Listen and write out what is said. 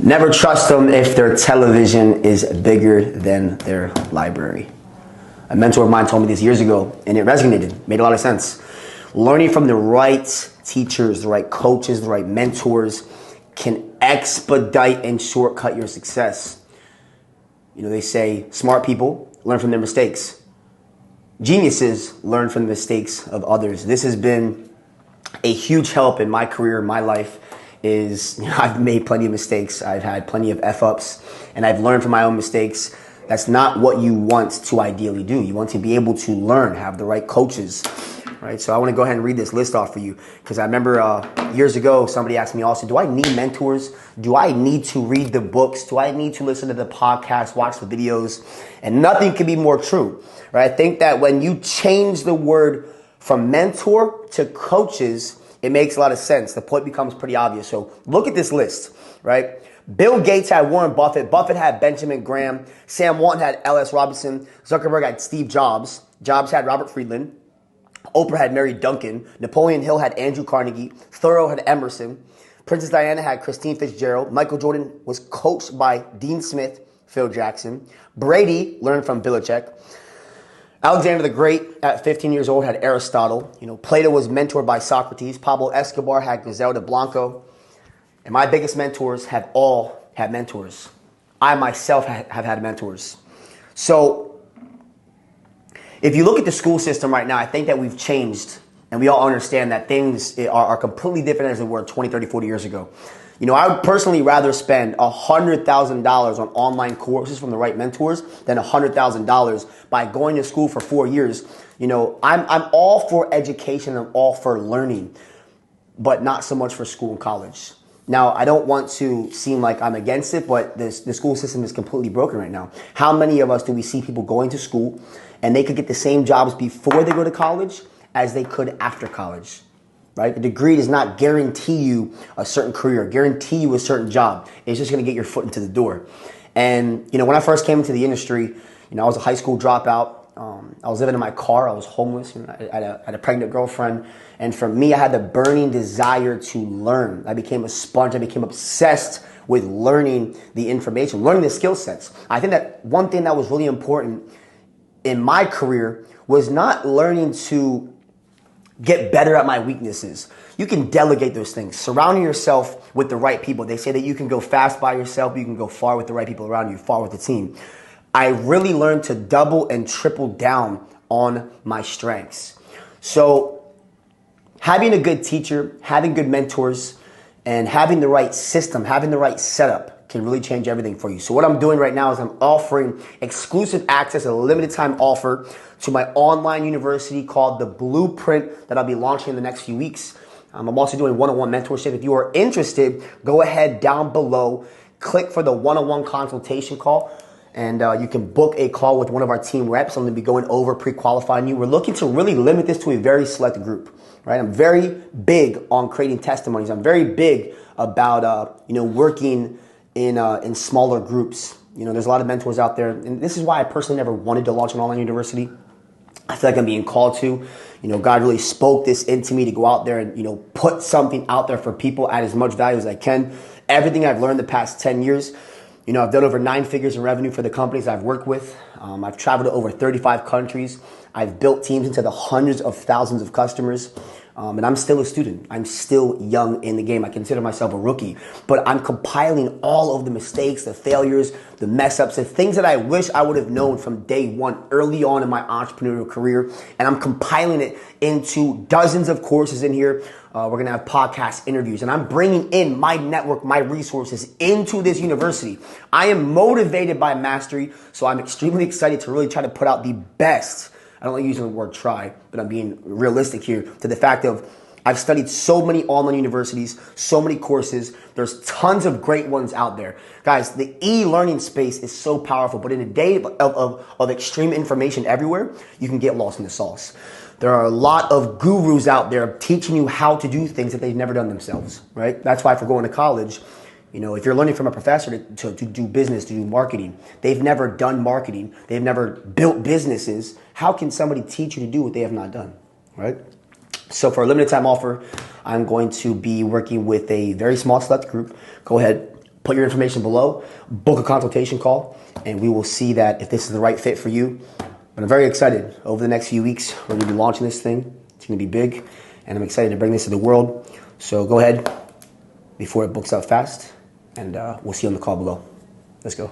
Never trust them if their television is bigger than their library. A mentor of mine told me this years ago, and it resonated, made a lot of sense. Learning from the right teachers, the right coaches, the right mentors can expedite and shortcut your success. You know, they say smart people learn from their mistakes. Geniuses learn from the mistakes of others. This has been a huge help in my career, in my life. I've made plenty of mistakes. I've had plenty of F-ups, and I've learned from my own mistakes. That's not what you want to ideally do. You want to be able to learn, have the right coaches, right? So I want to go ahead and read this list off for you, because I remember years ago, somebody asked me also, do I need mentors? Do I need to read the books? Do I need to listen to the podcast, watch the videos? And nothing can be more true, right? I think that when you change the word from mentor to coaches, it makes a lot of sense. The point becomes pretty obvious. So look at this list, right? Bill Gates had Warren Buffett. Buffett had Benjamin Graham. Sam Walton had L.S. Robinson. Zuckerberg had Steve Jobs. Jobs had Robert Friedland. Oprah had Mary Duncan. Napoleon Hill had Andrew Carnegie. Thoreau had Emerson. Princess Diana had Christine Fitzgerald. Michael Jordan was coached by Dean Smith, Phil Jackson. Brady learned from Belichick. Alexander the Great at 15 years old had Aristotle. You know, Plato was mentored by Socrates. Pablo Escobar had Griselda Blanco. And my biggest mentors have all had mentors. I myself have had mentors. So if you look at the school system right now, I think that we've changed, and we all understand that things are completely different as they were 20, 30, 40 years ago. You know, I would personally rather spend $100,000 on online courses from the right mentors than $100,000 by going to school for 4 years. You know, I'm all for education. I'm all for learning, but not so much for school and college. Now, I don't want to seem like I'm against it, but the school system is completely broken right now. How many of us do we see people going to school and they could get the same jobs before they go to college as they could after college? Right? The degree does not guarantee you a certain career, guarantee you a certain job. It's just going to get your foot into the door. And, you know, when I first came into the industry, you know, I was a high school dropout. I was living in my car. I was homeless. You know, I had a pregnant girlfriend. And for me, I had the burning desire to learn. I became a sponge. I became obsessed with learning the information, learning the skill sets. I think that one thing that was really important in my career was not learning to get better at my weaknesses. You can delegate those things. Surrounding yourself with the right people. They say that you can go fast by yourself, but you can go far with the right people around you, far with the team. I really learned to double and triple down on my strengths. So having a good teacher, having good mentors, and having the right system, having the right setup can really change everything for you. So what I'm doing right now is I'm offering exclusive access, a limited time offer to my online university called The Blueprint that I'll be launching in the next few weeks. I'm also doing one-on-one mentorship. If you are interested, go ahead down below, click for the one-on-one consultation call, and you can book a call with one of our team reps. I'm going to be going over pre-qualifying you. We're looking to really limit this to a very select group, right? I'm very big on creating testimonies. I'm very big about working in smaller groups. You know, there's a lot of mentors out there, and this is why I personally never wanted to launch an online university. I feel like I'm being called to. You know, God really spoke this into me to go out there and, you know, put something out there for people, add as much value as I can. Everything I've learned the past 10 years, you know, I've done over 9 figures in revenue for the companies I've worked with. I've traveled to over 35 countries. I've built teams into the hundreds of thousands of customers. And I'm still a student. I'm still young in the game. I consider myself a rookie. But I'm compiling all of the mistakes, the failures, the mess ups, the things that I wish I would have known from day one, early on in my entrepreneurial career. And I'm compiling it into dozens of courses in here. We're going to have podcast interviews. And I'm bringing in my network, my resources into this university. I am motivated by mastery. So I'm extremely excited to really try to put out the best. I don't like using the word try, but I'm being realistic here to the fact of I've studied so many online universities, so many courses. There's tons of great ones out there. Guys, the e-learning space is so powerful, but in a day of extreme information everywhere, you can get lost in the sauce. There are a lot of gurus out there teaching you how to do things that they've never done themselves, right? That's why if you're going to college, you know, if you're learning from a professor to do business, to do marketing, they've never done marketing, they've never built businesses. How can somebody teach you to do what they have not done, right? So for a limited time offer, I'm going to be working with a very small select group. Go ahead, put your information below, book a consultation call, and we will see that if this is the right fit for you. But I'm very excited. Over the next few weeks, we're gonna be launching this thing. It's gonna be big, and I'm excited to bring this to the world. So go ahead before it books out fast, and we'll see you on the call below. Let's go.